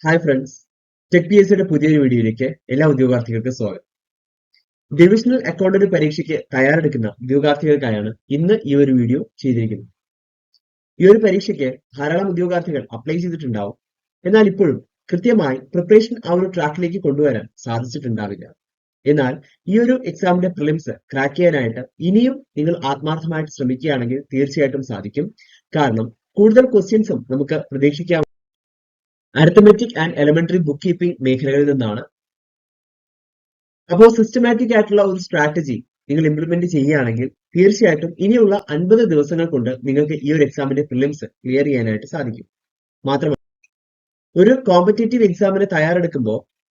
Hi friends, tech P S സിയുടെ പുതിയൊരു വീഡിയോയിലേക്ക് എല്ലാ ഉദ്യോഗാർത്ഥികൾക്കും സ്വാഗതം. ഡിവിഷണൽ അക്കൗണ്ടന്റ് പരീക്ഷയ്ക്ക് തയ്യാറെടുക്കുന്ന ഉദ്യോഗാർത്ഥികൾക്കായാണ് ഇന്ന് ഈ ഒരു വീഡിയോ ചെയ്തിരിക്കുന്നത്. ഈ ഒരു പരീക്ഷയ്ക്ക് ധാരാളം ഉദ്യോഗാർത്ഥികൾ അപ്ലൈ ചെയ്തിട്ടുണ്ടാവും. എന്നാൽ ഇപ്പോഴും കൃത്യമായി പ്രിപ്പറേഷൻ ആ ഒരു ട്രാക്കിലേക്ക് കൊണ്ടുവരാൻ സാധിച്ചിട്ടുണ്ടാവില്ല. എന്നാൽ ഈ ഒരു എക്സാമിന്റെ പ്രിലിംസ് ക്രാക്ക് ചെയ്യാനായിട്ട് ഇനിയും നിങ്ങൾ ആത്മാർത്ഥമായിട്ട് ശ്രമിക്കുകയാണെങ്കിൽ തീർച്ചയായിട്ടും സാധിക്കും. കാരണം കൂടുതൽ ക്വസ്റ്റ്യൻസും നമുക്ക് പ്രതീക്ഷിക്കാം arithmetic and elementary book keeping മേഖലകളിൽ നിന്നാണ്. അപ്പോൾ സിസ്റ്റമാറ്റിക് ആയിട്ടുള്ള ഒരു സ്ട്രാറ്റജി നിങ്ങൾ ഇംപ്ലിമെന്റ് ചെയ്യുകയാണെങ്കിൽ തീർച്ചയായിട്ടും ഇനിയുള്ള 50 ദിവസങ്ങൾ കൊണ്ട് നിങ്ങൾക്ക് ഈ ഒരു എക്സാമിന്റെ പ്രിലിംസ് ക്ലിയർ ചെയ്യാനായിട്ട് സാധിക്കും. മാത്രമല്ല, ഒരു കോമ്പറ്റേറ്റീവ് എക്സാമിന് തയ്യാറെടുക്കുമ്പോൾ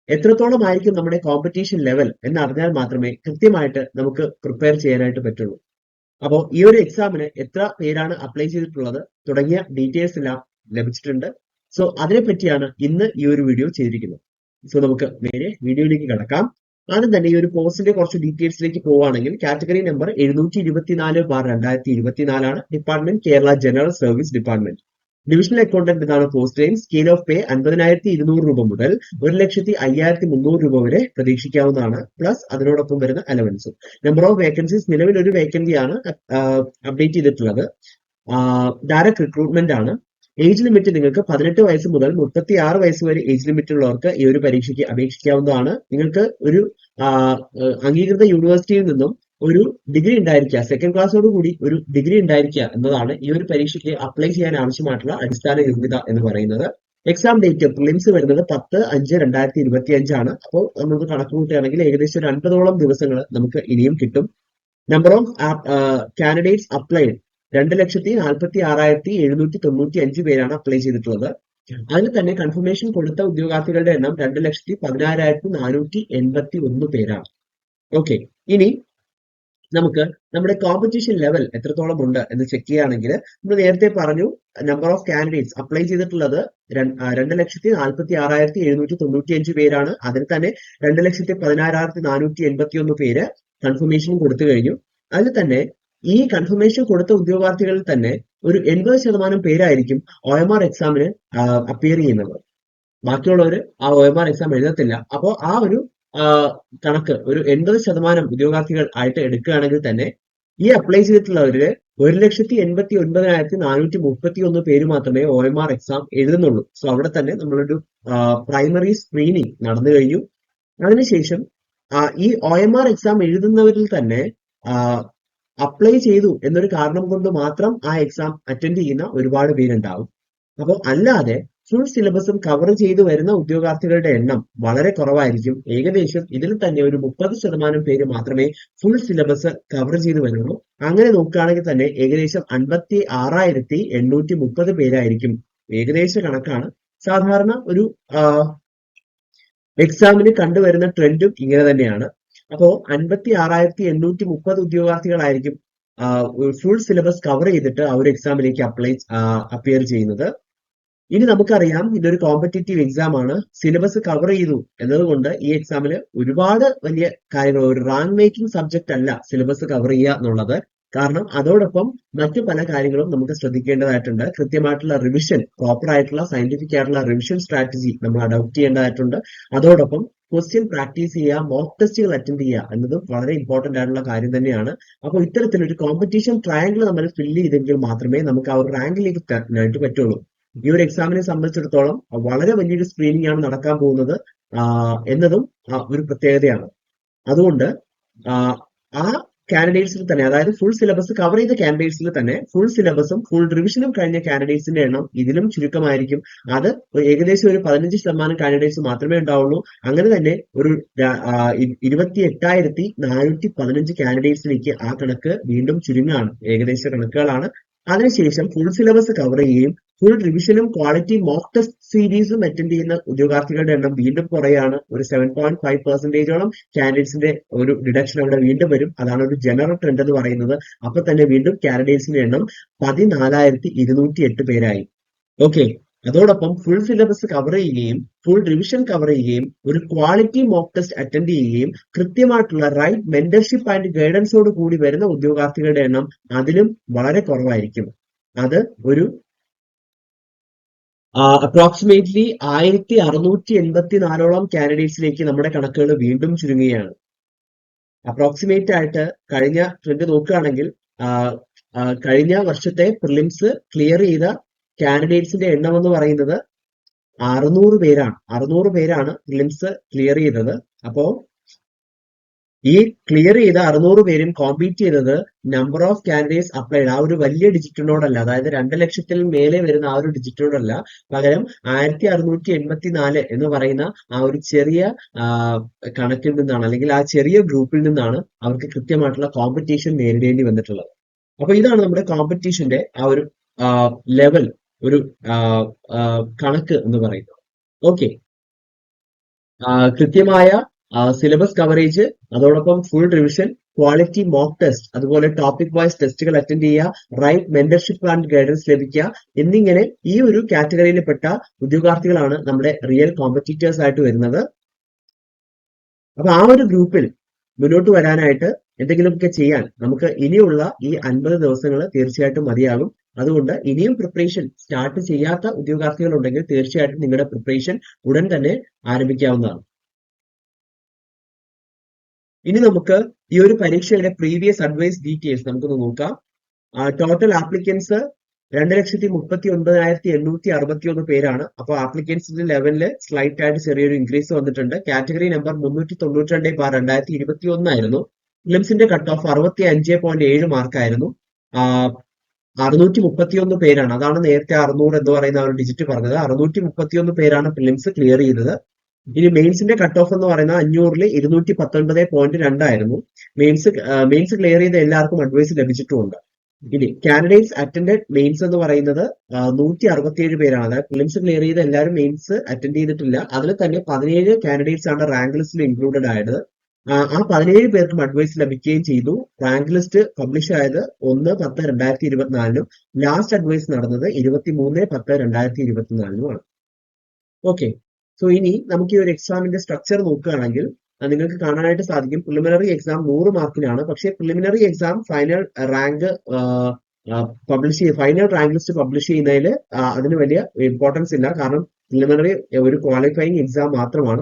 എത്രത്തോളം ആയിരിക്കും നമ്മുടെ കോമ്പറ്റീഷൻ ലെവൽ എന്നറിഞ്ഞാൽ മാത്രമേ കൃത്യമായിട്ട് നമുക്ക് പ്രിപ്പയർ ചെയ്യാനായിട്ട് പറ്റുള്ളൂ. അപ്പോൾ ഈ ഒരു എക്സാമിന് എത്ര പേരാണ് അപ്ലൈ ചെയ്തിട്ടുള്ളത് തുടങ്ങിയ ഡീറ്റെയിൽസ് എല്ലാം ലഭിച്ചിട്ടുണ്ട്. സോ അതിനെ പറ്റിയാണ് ഇന്ന് ഈ ഒരു വീഡിയോ ചെയ്തിരിക്കുന്നത്. സോ നമുക്ക് നേരെ വീഡിയോയിലേക്ക് കടക്കാം. ആദ്യം തന്നെ ഈ ഒരു പോസ്റ്റിന്റെ കുറച്ച് ഡീറ്റെയിൽസിലേക്ക് പോവുകയാണെങ്കിൽ കാറ്റഗറി നമ്പർ 724/2024 ആണ്. Department Kerala general service department. Divisional accountant എന്നാണ് post name. Scale of pay 50,200 രൂപ മുതൽ 1,05,300 രൂപ വരെ പ്രതീക്ഷിക്കാവുന്നതാണ്. പ്ലസ് അതിനോടൊപ്പം വരുന്ന അലവൻസും. നമ്പർ ഓഫ് വേക്കൻസീസ് നിലവിൽ ഒരു വേക്കൻസിയാണ് അപ്ഡേറ്റ് ചെയ്തിട്ടുള്ളത്. ഡയറക്ട് റിക്രൂട്ട്മെന്റ് ആണ്. ഏജ് ലിമിറ്റ് നിങ്ങൾക്ക് 18 വയസ്സ് മുതൽ 36 വയസ്സ് വരെ ഏജ് ലിമിറ്റ് ഉള്ളവർക്ക് ഈ ഒരു പരീക്ഷയ്ക്ക് അപേക്ഷിക്കാവുന്നതാണ്. നിങ്ങൾക്ക് ഒരു അംഗീകൃത യൂണിവേഴ്സിറ്റിയിൽ നിന്നും ഒരു ഡിഗ്രി ഉണ്ടായിരിക്കുക, സെക്കൻഡ് ക്ലാസ്സോട് കൂടി ഒരു ഡിഗ്രി ഉണ്ടായിരിക്കുക എന്നതാണ് ഈ ഒരു പരീക്ഷയ്ക്ക് അപ്ലൈ ചെയ്യാൻ ആവശ്യമായിട്ടുള്ള അടിസ്ഥാന യോഗ്യത എന്ന് പറയുന്നത്. എക്സാം ഡേറ്റ് പ്രിലിംസ് വരുന്നത് 10/5/2025 ആണ്. അപ്പോൾ നമുക്ക് കണക്ക് കൂട്ടുകയാണെങ്കിൽ ഏകദേശം ഒരു 50ഓളം ദിവസങ്ങൾ നമുക്ക് ഇനിയും കിട്ടും. നമ്പർ ഓഫ് കാൻഡിഡേറ്റ്സ് അപ്ലൈഡ് 2,46,795 പേരാണ് അപ്ലൈ ചെയ്തിട്ടുള്ളത്. അതിൽ തന്നെ കൺഫർമേഷൻ കൊടുത്ത ഉദ്യോഗാർത്ഥികളുടെ എണ്ണം 2,16,481 പേരാണ്. ഓക്കെ, ഇനി നമുക്ക് നമ്മുടെ കോമ്പറ്റീഷൻ ലെവൽ എത്രത്തോളം ഉണ്ട് എന്ന് ചെക്ക് ചെയ്യുകയാണെങ്കിൽ നമ്മൾ നേരത്തെ പറഞ്ഞു നമ്പർ ഓഫ് കാൻഡിഡേറ്റ്സ് അപ്ലൈ ചെയ്തിട്ടുള്ളത് 2,46,795 പേരാണ്. അതിൽ തന്നെ 2,16,481 പേര് കൺഫർമേഷൻ കൊടുത്തു കഴിഞ്ഞു. അതിൽ തന്നെ ഈ കൺഫർമേഷൻ കൊടുത്ത ഉദ്യോഗാർത്ഥികളിൽ തന്നെ ഒരു 80% പേരായിരിക്കും OMR എക്സാമിന് അപ്പിയർ ചെയ്യുന്നത്. ബാക്കിയുള്ളവർ ആ OMR എക്സാം എഴുതത്തില്ല. അപ്പോൾ ആ ഒരു കണക്ക് ഒരു 80% ഉദ്യോഗാർത്ഥികൾ ആയിട്ട് എടുക്കുകയാണെങ്കിൽ തന്നെ ഈ അപ്ലൈ ചെയ്തിട്ടുള്ളവരില് 1,89,431 പേര് മാത്രമേ OMR എക്സാം എഴുതുന്നുള്ളൂ. സോ അവിടെ തന്നെ നമ്മളൊരു പ്രൈമറി സ്ക്രീനിങ് നടന്നു കഴിഞ്ഞു. അതിനുശേഷം ഈ OMR എക്സാം എഴുതുന്നവരിൽ തന്നെ അപ്ലൈ ചെയ്തു എന്നൊരു കാരണം കൊണ്ട് മാത്രം ആ എക്സാം അറ്റൻഡ് ചെയ്യുന്ന ഒരുപാട് പേരുണ്ടാവും. അപ്പോൾ അല്ലാതെ ഫുൾ സിലബസും കവർ ചെയ്തു വരുന്ന ഉദ്യോഗാർത്ഥികളുടെ എണ്ണം വളരെ കുറവായിരിക്കും. ഏകദേശം ഇതിൽ തന്നെ ഒരു 30% പേര് മാത്രമേ ഫുൾ സിലബസ് കവർ ചെയ്തു വരുള്ളൂ. അങ്ങനെ നോക്കുകയാണെങ്കിൽ തന്നെ ഏകദേശം 56,830 പേരായിരിക്കും. ഏകദേശ കണക്കാണ്. സാധാരണ ഒരു എക്സാമിന് കണ്ടുവരുന്ന ട്രെൻഡും ഇങ്ങനെ തന്നെയാണ്. അപ്പോ 56,830 ഉദ്യോഗാർത്ഥികളായിരിക്കും ഫുൾ സിലബസ് കവർ ചെയ്തിട്ട് ആ ഒരു എക്സാമിലേക്ക് അപ്പിയർ ചെയ്യുന്നത്. ഇനി നമുക്കറിയാം ഇതൊരു കോമ്പറ്റേറ്റീവ് എക്സാം ആണ്. സിലബസ് കവർ ചെയ്തു എന്നതുകൊണ്ട് ഈ എക്സാമില് ഒരുപാട് വലിയ കാര്യങ്ങൾ, ഒരു റാങ്ക് മേക്കിംഗ് സബ്ജക്റ്റ് അല്ല സിലബസ് കവർ ചെയ്യുക എന്നുള്ളത്. കാരണം അതോടൊപ്പം മറ്റു പല കാര്യങ്ങളും നമുക്ക് ശ്രദ്ധിക്കേണ്ടതായിട്ടുണ്ട്. കൃത്യമായിട്ടുള്ള റിവിഷൻ, പ്രോപ്പർ ആയിട്ടുള്ള സയന്റിഫിക് ആയിട്ടുള്ള റിവിഷൻ സ്ട്രാറ്റജി നമ്മൾ അഡോപ്റ്റ് ചെയ്യേണ്ടതായിട്ടുണ്ട്. അതോടൊപ്പം ക്വസ്റ്റ്യൻ പ്രാക്ടീസ് ചെയ്യുക, മോക്ക് ടെസ്റ്റുകൾ അറ്റൻഡ് ചെയ്യുക എന്നതും വളരെ ഇമ്പോർട്ടന്റ് ആയിട്ടുള്ള കാര്യം തന്നെയാണ്. അപ്പോൾ ഇത്തരത്തിലൊരു കോമ്പറ്റീഷൻ ട്രയാങ്കിൾ നമ്മൾ ഫില്ല് ചെയ്തെങ്കിൽ മാത്രമേ നമുക്ക് ആ ഒരു റാങ്കിലേക്ക് എത്താനായിട്ട് പറ്റുള്ളൂ. ഈ ഒരു എക്സാമിനെ സംബന്ധിച്ചിടത്തോളം വളരെ വലിയൊരു സ്ക്രീനിങ് ആണ് നടക്കാൻ പോകുന്നത് എന്നതും ഒരു പ്രത്യേകതയാണ്. അതുകൊണ്ട് ആ കാൻഡിഡേറ്റ്സിൽ തന്നെ, അതായത് ഫുൾ സിലബസ് കവർ ചെയ്ത കാൻഡിഡേറ്റ്സിൽ തന്നെ ഫുൾ സിലബസും ഫുൾ റിവിഷനും കഴിഞ്ഞ കാൻഡിഡേറ്റ്സിന്റെ എണ്ണം ഇതിലും ചുരുക്കമായിരിക്കും. അത് ഏകദേശം ഒരു 15% കാൻഡിഡേറ്റ്സ് മാത്രമേ ഉണ്ടാവുള്ളൂ. അങ്ങനെ തന്നെ ഒരു 28,415 കാൻഡിഡേറ്റ്സിലേക്ക് ആ കണക്ക് വീണ്ടും ചുരുങ്ങാണ്. ഏകദേശ കണക്കുകളാണ്. അതിനുശേഷം ഫുൾ സിലബസ് കവർ ചെയ്യുകയും ഫുൾ റിവിഷനും ക്വാളിറ്റി മോക്ക് ടെസ്റ്റ് സീരീസും അറ്റൻഡ് ചെയ്യുന്ന ഉദ്യോഗാർത്ഥികളുടെ എണ്ണം വീണ്ടും കുറയാണ്. ഒരു 7.5%ഓളം കാൻഡിഡേറ്റ്സിന്റെ ഒരു ഡിഡക്ഷൻ അവിടെ വീണ്ടും വരും. അതാണ് ഒരു ജനറൽ ട്രെൻഡ് എന്ന് പറയുന്നത്. അപ്പൊ തന്നെ വീണ്ടും കാൻഡിഡേറ്റ്സിന്റെ എണ്ണം 14,208 പേരായി. ഓക്കെ, അതോടൊപ്പം ഫുൾ സിലബസ് കവർ ചെയ്യുകയും ഫുൾ റിവിഷൻ കവർ ചെയ്യുകയും ഒരു ക്വാളിറ്റി മോക്ക് ടെസ്റ്റ് അറ്റൻഡ് ചെയ്യുകയും കൃത്യമായിട്ടുള്ള റൈറ്റ് മെന്റർഷിപ്പ് ആൻഡ് ഗൈഡൻസോട് കൂടി വരുന്ന ഉദ്യോഗാർത്ഥികളുടെ എണ്ണം അതിലും വളരെ കുറവായിരിക്കും. അത് ഒരു അപ്രോക്സിമേറ്റ്ലി 1684 കാൻഡിഡേറ്റ്സിലേക്ക് നമ്മുടെ കണക്കുകൾ വീണ്ടും ചുരുങ്ങുകയാണ്. അപ്രോക്സിമേറ്റ് ആയിട്ട് കഴിഞ്ഞ ട്രെൻഡ് നോക്കുകയാണെങ്കിൽ കഴിഞ്ഞ വർഷത്തെ പ്രിലിംസ് ക്ലിയർ ചെയ്ത കാൻഡിഡേറ്റ്സിന്റെ എണ്ണം എന്ന് പറയുന്നത് 600 പേരാണ് പ്രിലിംസ് ക്ലിയർ ചെയ്തത്. അപ്പോ ഈ ക്ലിയർ ചെയ്ത 600 പേരും കോമ്പീറ്റ് ചെയ്തത് നമ്പർ ഓഫ് കാൻഡിഡേറ്റ്സ് അപ്ലൈഡ് ആ ഒരു വലിയ ഡിജിറ്റിനോടല്ല, അതായത് 2 ലക്ഷത്തിൽ മേലെ വരുന്ന ആ ഒരു ഡിജിറ്റിനോടല്ല, പകരം 1684 എന്ന് പറയുന്ന ആ ഒരു ചെറിയ കണക്കിൽ നിന്നാണ്, അല്ലെങ്കിൽ ആ ചെറിയ ഗ്രൂപ്പിൽ നിന്നാണ് അവർക്ക് കൃത്യമായിട്ടുള്ള കോമ്പറ്റീഷൻ നേരിടേണ്ടി വന്നിട്ടുള്ളത്. അപ്പൊ ഇതാണ് നമ്മുടെ കോമ്പറ്റീഷന്റെ ആ ഒരു ലെവൽ, ഒരു കണക്ക് എന്ന് പറയുന്നത്. ഓക്കെ, കൃത്യമായ സിലബസ് കവറേജ്, അതോടൊപ്പം full revision, quality mock test, അതുപോലെ ടോപ്പിക് വൈസ് ടെസ്റ്റുകൾ അറ്റൻഡ് ചെയ്യുക, റൈറ്റ് മെന്റർഷിപ്പ് ആൻഡ് ഗൈഡൻസ് ലഭിക്കുക എന്നിങ്ങനെ ഈ ഒരു കാറ്റഗറിയിൽപ്പെട്ട ഉദ്യോഗാർത്ഥികളാണ് നമ്മുടെ റിയൽ കോമ്പറ്റീറ്റേഴ്സ് ആയിട്ട് വരുന്നത്. അപ്പൊ ആ ഒരു ഗ്രൂപ്പിൽ മുന്നോട്ട് വരാനായിട്ട് എന്തെങ്കിലുമൊക്കെ ചെയ്യാൻ നമുക്ക് ഇനിയുള്ള ഈ 50 ദിവസങ്ങൾ തീർച്ചയായിട്ടും മതിയാകും. അതുകൊണ്ട് ഇനിയും പ്രിപ്പറേഷൻ സ്റ്റാർട്ട് ചെയ്യാത്ത ഉദ്യോഗാർത്ഥികൾ ഉണ്ടെങ്കിൽ തീർച്ചയായിട്ടും നിങ്ങളുടെ പ്രിപ്പറേഷൻ ഉടൻ തന്നെ ആരംഭിക്കാവുന്നതാണ്. ഇനി നമുക്ക് ഈ ഒരു പരീക്ഷയുടെ പ്രീവിയസ് അഡ്വൈസ് ഡീറ്റെയിൽസ് നമുക്കൊന്ന് നോക്കാം. ടോട്ടൽ ആപ്ലിക്കൻസ് 2,39,861 പേരാണ്. അപ്പോൾ ആപ്ലിക്കൻസിന്റെ ലെവലില് സ്ലൈറ്റ് ആയിട്ട് ചെറിയൊരു ഇൻക്രീസ് വന്നിട്ടുണ്ട്. കാറ്റഗറി നമ്പർ 392/2021 ആയിരുന്നു. ഫിലിംസിന്റെ കട്ട് ഓഫ് 65.7 മാർക്കായിരുന്നു. 631 പേരാണ്, അതാണ് നേരത്തെ 600 എന്ന് പറയുന്ന ഒരു ഡിജിറ്റ് പറഞ്ഞത്. 631 പേരാണ് ഫിലിംസ് ക്ലിയർ ചെയ്തത്. ഇനി മെയിൻസിന്റെ കട്ട് ഓഫ് എന്ന് പറയുന്നത് 500-ൽ 219.2 ആയിരുന്നു. മെയിൻസ് ക്ലിയർ ചെയ്ത എല്ലാവർക്കും അഡ്വൈസ് ലഭിച്ചിട്ടുമുണ്ട്. ഇനി കാൻഡിഡേറ്റ്സ് അറ്റൻഡഡ് മെയിൻസ് എന്ന് പറയുന്നത് 167 പേരാണ്. അതായത് ഫിലിംസ് ക്ലിയർ ചെയ്ത എല്ലാവരും മെയിൻസ് അറ്റൻഡ് ചെയ്തിട്ടില്ല. അതിൽ തന്നെ 17 കാൻഡിഡേറ്റ്സ് ആണ് റാങ്ക് ലിസ്റ്റിൽ ഇൻക്ലൂഡഡ് ആയത്. ആ 17 പേർക്കും അഡ്വൈസ് ലഭിക്കുകയും ചെയ്തു. റാങ്ക് ലിസ്റ്റ് പബ്ലിഷ് ആയത് 1/10/2024 ലാസ്റ്റ് അഡ്വൈസ് നടന്നത് 23/10/2024 ഓക്കെ, സോ ഇനി നമുക്ക് ഈ ഒരു എക്സാമിന്റെ സ്ട്രക്ചർ നോക്കുകയാണെങ്കിൽ നിങ്ങൾക്ക് കാണാനായിട്ട് സാധിക്കും. Preliminary exam 100 മാർക്കിനാണ്. പക്ഷേ preliminary exam final rank final rank list publish ചെയ്യുന്നതിൽ അതിന് വലിയ ഇമ്പോർട്ടൻസ് ഇല്ല. കാരണം പ്രിലിമിനറി ഒരു ക്വാളിഫയിങ് എക്സാം മാത്രമാണ്.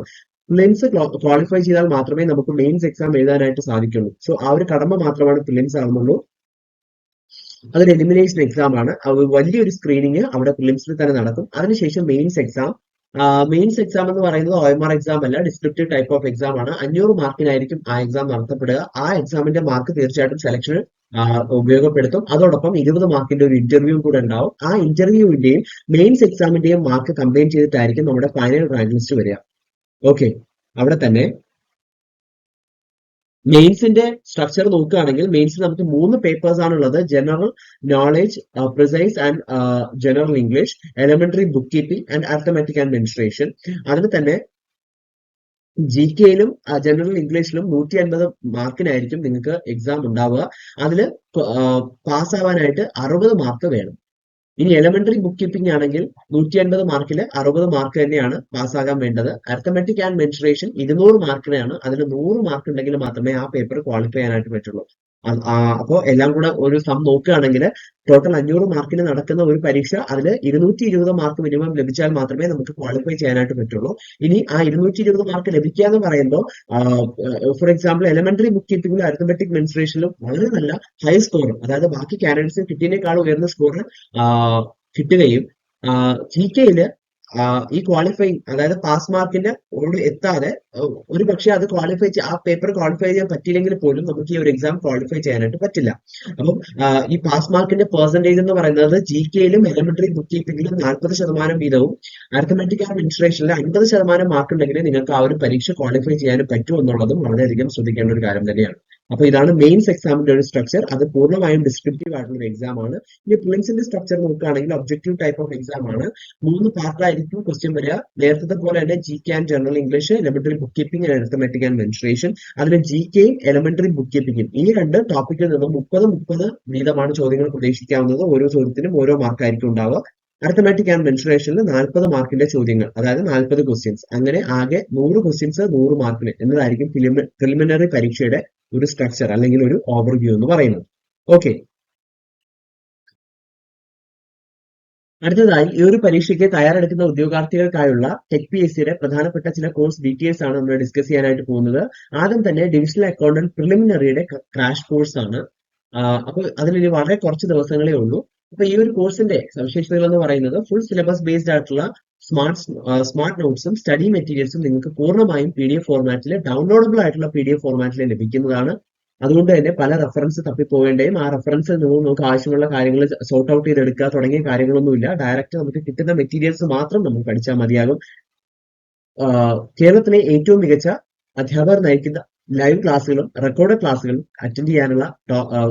പ്രിലിംസ് ക്വാളിഫൈ ചെയ്താൽ മാത്രമേ നമുക്ക് മെയിൻസ് എക്സാം എഴുതാനായിട്ട് സാധിക്കുള്ളൂ. സോ ആ ഒരു കടമ മാത്രമാണ് പ്രിലിംസ് ആവുന്നുള്ളൂ. അതൊരു എലിമിനേഷൻ എക്സാം ആണ്. വലിയൊരു സ്ക്രീനിങ് അവിടെ പ്രിലിംസിൽ തന്നെ നടക്കും. അതിനുശേഷം മെയിൻസ് എക്സാം. മെയിൻസ് എക്സാം എന്ന് പറയുന്നത് OMR എക്സാം അല്ല, ഡിസ്ക്രിപ്റ്റീവ് ടൈപ്പ് ഓഫ് എക്സാം ആണ്. 500 മാർക്കിനായിരിക്കും ആ എക്സാം നടത്തപ്പെടുക. ആ എക്സാമിന്റെ മാർക്ക് തീർച്ചയായിട്ടും സെലക്ഷന് ഉപയോഗപ്പെടുത്തും. അതോടൊപ്പം 20 മാർക്കിന്റെ ഒരു ഇന്റർവ്യൂ കൂടെ ഉണ്ടാവും. ആ ഇന്റർവ്യൂവിന്റെയും മെയിൻസ് എക്സാമിന്റെയും മാർക്ക് കമ്പൈൻ ചെയ്തിട്ടായിരിക്കും നമ്മുടെ ഫൈനൽ റാങ്ക് ലിസ്റ്റ് വരിക. ഓക്കെ, അവിടെ തന്നെ മെയിൻസിന്റെ സ്ട്രക്ചർ നോക്കുകയാണെങ്കിൽ മെയിൻസിൽ നമുക്ക് 3 പേപ്പേഴ്സ് ആണുള്ളത്. General knowledge, precise and general English, elementary book keeping and arithmetic and administration. അതിന് തന്നെ GK-യിലും ജനറൽ ഇംഗ്ലീഷിലും 150 മാർക്കിനായിരിക്കും നിങ്ങൾക്ക് എക്സാം ഉണ്ടാവുക. അതിൽ പാസ്സാവാനായിട്ട് 60 മാർക്ക് വേണം. ഇനി എലിമെന്ററി ബുക്ക് കീപ്പിംഗ് ആണെങ്കിൽ 150 മാർക്കിൽ 60 മാർക്ക് തന്നെയാണ് പാസ്സാകാൻ വേണ്ടത്. Arithmetic and mensuration 200 മാർക്കിനാണ്. അതിന് 100 മാർക്ക് ഉണ്ടെങ്കിൽ മാത്രമേ ആ പേപ്പർ ക്വാളിഫൈ ചെയ്യാനായിട്ട് പറ്റുള്ളൂ. അപ്പോൾ എല്ലാം കൂടെ ഒരു സം നോക്കുകയാണെങ്കിൽ ടോട്ടൽ 500 മാർക്കിന് നടക്കുന്ന ഒരു പരീക്ഷ, അതിൽ 220 മാർക്ക് മിനിമം ലഭിച്ചാൽ മാത്രമേ നമുക്ക് ക്വാളിഫൈ ചെയ്യാനായിട്ട് പറ്റുള്ളൂ. ഇനി ആ 220 മാർക്ക് ലഭിക്കുക എന്ന് പറയുമ്പോൾ ഫോർ എക്സാമ്പിൾ എലിമെന്ററി ബുക്ക് കീപ്പിംഗിലും അരിത്തമെറ്റിക് മെൻസുറേഷനിലും വളരെ നല്ല ഹൈ സ്കോർ, അതായത് ബാക്കി കാൻഡിഡേറ്റ്സിന് കിട്ടിയതിനേക്കാൾ ഉയർന്ന സ്കോർ കിട്ടുകയും GK-യില് ഈ ക്വാളിഫൈങ്, അതായത് പാസ് മാർക്കിന്റെ എത്താതെ ഒരു പക്ഷെ അത് ആ പേപ്പർ ക്വാളിഫൈ ചെയ്യാൻ പറ്റിയില്ലെങ്കിൽ പോലും നമുക്ക് ഈ ഒരു എക്സാം ക്വാളിഫൈ ചെയ്യാനായിട്ട് പറ്റില്ല. അപ്പം ഈ പാസ് മാർക്കിന്റെ പെർസെന്റേജ് എന്ന് പറയുന്നത് GK-യിലും എലിമെന്ററി ബുക്ക് കീപ്പിംഗിലും 40% വീതവും അരിത്തമെറ്റിക് ആൻഡ് അഡ്മിനിസ്ട്രേഷനിൽ 50% മാർക്ക് ഉണ്ടെങ്കിൽ നിങ്ങൾക്ക് ആ ഒരു പരീക്ഷ ക്വാളിഫൈ ചെയ്യാനും പറ്റും എന്നുള്ളതും വളരെയധികം ശ്രദ്ധിക്കേണ്ട ഒരു കാര്യം തന്നെയാണ്. അപ്പൊ ഇതാണ് മെയിൻസ് എക്സാമിന്റെ ഒരു സ്ട്രക്ചർ. അത് പൂർണ്ണമായും ഡിസ്ക്രിപ്റ്റീവ് ആയിട്ടുള്ള ഒരു എക്സാം ആണ്. ഇനി പ്രിലിംസിന്റെ സ്ട്രക്ചർ നോക്കുകയാണെങ്കിൽ ഒബ്ജക്റ്റീവ് ടൈപ്പ് ഓഫ് എക്സാം ആണ്. 3 പാർട്ടായിരിക്കും ക്വസ്റ്റ്യൻ വരിക. നേരത്തെ പോലെ തന്നെ GK and general English, elementary book keeping and arithmetic and mensuration. അതിൽ GK-യും എലിമെന്ററി ബുക്ക് കീപ്പിംഗും ഈ 2 ടോപ്പിക്കിൽ നിന്നും 30 വീതമാണ് ചോദ്യങ്ങൾ പ്രതീക്ഷിക്കാവുന്നത്. ഓരോ ചോദ്യത്തിനും ഓരോ മാർക്കായിരിക്കും ഉണ്ടാവുക. അരിത്തമെറ്റിക് ആൻഡ് മെൻസുറേഷനിൽ 40 മാർക്കിന്റെ ചോദ്യങ്ങൾ, അതായത് 40 ക്വസ്റ്റ്യൻസ്. അങ്ങനെ ആകെ 100 ക്വസ്റ്റ്യൻസ് 100 മാർക്കിന് എന്നതായിരിക്കും പ്രിലിമിനറി പരീക്ഷയുടെ ഒരു സ്ട്രക്ചർ അല്ലെങ്കിൽ ഒരു ഓവർവ്യൂ എന്ന് പറയുന്നത്. ഓക്കെ, അടുത്തതായി ഈ ഒരു പരീക്ഷയ്ക്ക് തയ്യാറെടുക്കുന്ന ഉദ്യോഗാർത്ഥികൾക്കായുള്ള ടെക് പി എസ് സിയുടെ പ്രധാനപ്പെട്ട ചില കോഴ്സ് ഡീറ്റെയിൽസ് ആണ് നമ്മൾ ഡിസ്കസ് ചെയ്യാനായിട്ട് പോകുന്നത്. ആദ്യം തന്നെ ഡിവിഷണൽ അക്കൗണ്ടന്റ് പ്രിലിമിനറിയുടെ ക്രാഷ് കോഴ്സ് ആണ്. അപ്പോൾ അതിന് വളരെ കുറച്ച് ദിവസങ്ങളേ ഉള്ളൂ. അപ്പൊ ഈ ഒരു കോഴ്സിന്റെ സവിശേഷതകൾ എന്ന് പറയുന്നത് ഫുൾ സിലബസ് ബേസ്ഡ് ആയിട്ടുള്ള സ്മാർട്ട് നോട്ട്സും സ്റ്റഡി മെറ്റീരിയൽസും നിങ്ങൾക്ക് പൂർണ്ണമായും PDF ഫോർമാറ്റിൽ ഡൗൺലോഡബിൾ ആയിട്ടുള്ള PDF ഫോർമാറ്റിൽ ലഭിക്കുന്നതാണ്. അതുകൊണ്ട് തന്നെ പല റെഫറൻസ് തപ്പിപ്പോകേണ്ടയും ആ റെഫറൻസിൽ നിന്ന് നമുക്ക് ആവശ്യമുള്ള കാര്യങ്ങൾ സോർട്ട് ഔട്ട് ചെയ്തെടുക്കുക തുടങ്ങിയ കാര്യങ്ങളൊന്നുമില്ല. ഡയറക്റ്റ് നമുക്ക് കിട്ടുന്ന മെറ്റീരിയൽസ് മാത്രം നമുക്ക് പഠിച്ചാൽ മതിയാകും. കേരളത്തിലെ ഏറ്റവും മികച്ച അധ്യാപകർ നയിക്കുന്ന ലൈവ് ക്ലാസ്സുകളും റെക്കോർഡ് ക്ലാസ്സുകളും അറ്റൻഡ് ചെയ്യാനുള്ള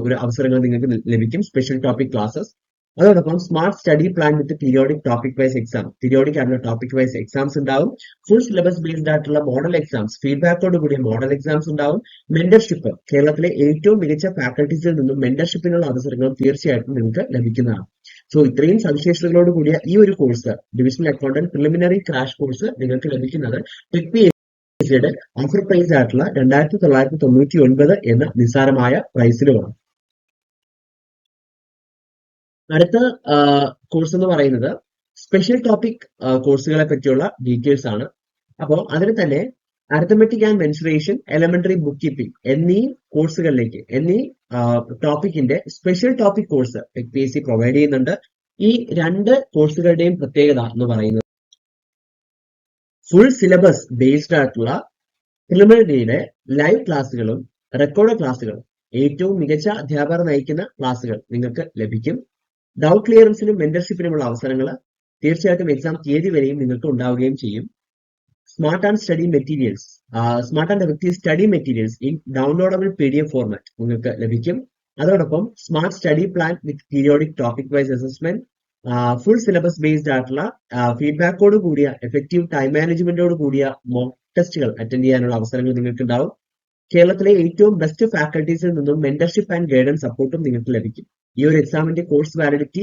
ഒരു അവസരങ്ങൾ നിങ്ങൾക്ക് ലഭിക്കും. സ്പെഷ്യൽ ടോപ്പിക് ക്ലാസ്സസ്, അതോടൊപ്പം smart study plan with periodic topic wise exam, periodic ആയിട്ടുള്ള ടോപ്പിക് വൈസ് എക്സാംസ് ഉണ്ടാവും. ഫുൾ സിലബസ് ബേസ്ഡ് ആയിട്ടുള്ള മോഡൽ എക്സാംസ്, ഫീഡ്ബാക്കോട് കൂടിയ മോഡൽ എക്സാംസ് ഉണ്ടാവും. മെന്റർഷിപ്പ്, കേരളത്തിലെ ഏറ്റവും മികച്ച ഫാക്കൽറ്റീസിൽ നിന്നും മെന്റർഷിപ്പിനുള്ള അവസരങ്ങളും തീർച്ചയായിട്ടും നിങ്ങൾക്ക് ലഭിക്കുന്നതാണ്. സോ ഇത്രയും സവിശേഷതകളോട് കൂടിയ ഈ ഒരു course, divisional accountant preliminary crash course നിങ്ങൾക്ക് ലഭിക്കുന്നത് ടെക് പി എസ് സിയുടെ ഓഫർ പ്രൈസ് ആയിട്ടുള്ള 2999 എന്ന നിസ്സാരമായ പ്രൈസിലുമാണ്. അടുത്ത കോഴ്സ് എന്ന് പറയുന്നത് സ്പെഷ്യൽ ടോപ്പിക് കോഴ്സുകളെ പറ്റിയുള്ള ഡീറ്റെയിൽസ് ആണ്. അപ്പോൾ അതിന് തന്നെ arithmetic and mensuration, elementary book keeping എന്നീ കോഴ്സുകളിലേക്ക്, എന്നീ ടോപ്പിക്കിന്റെ സ്പെഷ്യൽ ടോപ്പിക് കോഴ്സ് ടെക് പി എസ് സി പ്രൊവൈഡ് ചെയ്യുന്നുണ്ട്. ഈ രണ്ട് കോഴ്സുകളുടെയും പ്രത്യേകത എന്ന് പറയുന്നത് ഫുൾ സിലബസ് ബേസ്ഡ് ആയിട്ടുള്ള പ്രിലിമിനറിയുടെ ലൈവ് ക്ലാസ്സുകളും റെക്കോർഡ് ക്ലാസ്സുകളും, ഏറ്റവും മികച്ച അധ്യാപകർ നയിക്കുന്ന ക്ലാസ്സുകൾ നിങ്ങൾക്ക് ലഭിക്കും. ഡൗട്ട് ക്ലിയറൻസിനും മെന്റർഷിപ്പിനുമുള്ള അവസരങ്ങൾ തീർച്ചയായിട്ടും എക്സാം തീയതി വരെയും നിങ്ങൾക്ക് ഉണ്ടാവുകയും ചെയ്യും. Smart and study materials, smart and effective study materials in downloadable PDF format നിങ്ങൾക്ക് ലഭിക്കും. അതോടൊപ്പം smart study plan with periodic topic wise assessment, full syllabus based ആയിട്ടുള്ള ഫീഡ്ബാക്കോട് കൂടിയ എഫക്റ്റീവ് ടൈം മാനേജ്മെന്റോട് കൂടിയ മോക്ക് ടെസ്റ്റുകൾ അറ്റൻഡ് ചെയ്യാനുള്ള അവസരങ്ങൾ നിങ്ങൾക്ക് ഉണ്ടാവും. കേരളത്തിലെ ഏറ്റവും ബെസ്റ്റ് ഫാക്കൽറ്റീസിൽ നിന്നും മെന്റർഷിപ്പ് ആൻഡ് ഗൈഡൻസ് സപ്പോർട്ടും നിങ്ങൾക്ക് ലഭിക്കും. ഈ ഒരു എക്സാമിന്റെ കോഴ്സ് വാലിഡിറ്റി,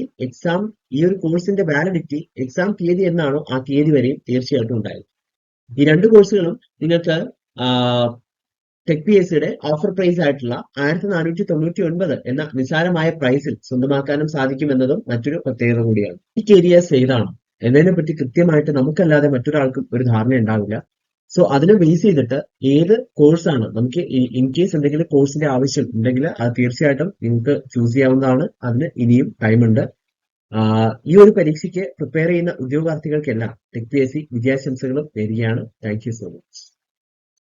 ഈ ഒരു കോഴ്സിന്റെ വാലിഡിറ്റി എക്സാം തീയതി എന്നാണോ ആ തീയതി വരെയും തീർച്ചയായിട്ടും ഉണ്ടായിരിക്കും. ഈ രണ്ട് കോഴ്സുകളും നിങ്ങൾക്ക് ടെക് പി എസ് സിയുടെ ഓഫർ പ്രൈസ് ആയിട്ടുള്ള 1499 എന്ന നിസ്സാരമായ പ്രൈസിൽ സ്വന്തമാക്കാനും സാധിക്കുമെന്നതും മറ്റൊരു പ്രത്യേകത കൂടിയാണ്. ഈ ഏരിയാസ് ഏതാണ് എന്നതിനെ പറ്റി കൃത്യമായിട്ട് നമുക്കല്ലാതെ മറ്റൊരാൾക്കും ഒരു ധാരണ ഉണ്ടാവില്ല. സോ അതിനെ ബേസ് ചെയ്തിട്ട് ഏത് കോഴ്സാണ് നമുക്ക്, ഇൻ കേസ് എന്തെങ്കിലും കോഴ്സിന്റെ ആവശ്യം ഉണ്ടെങ്കിൽ അത് തീർച്ചയായിട്ടും നിങ്ങൾക്ക് ചൂസ് ചെയ്യാവുന്നതാണ്. അതിന് ഇനിയും ടൈമുണ്ട്. ഈ ഒരു പരീക്ഷയ്ക്ക് പ്രിപ്പയർ ചെയ്യുന്ന ഉദ്യോഗാർത്ഥികൾക്കെല്ലാം ടെക് പി എസ് സി വിജയാശംസകളും നേരുകയാണ്. Thank you so much.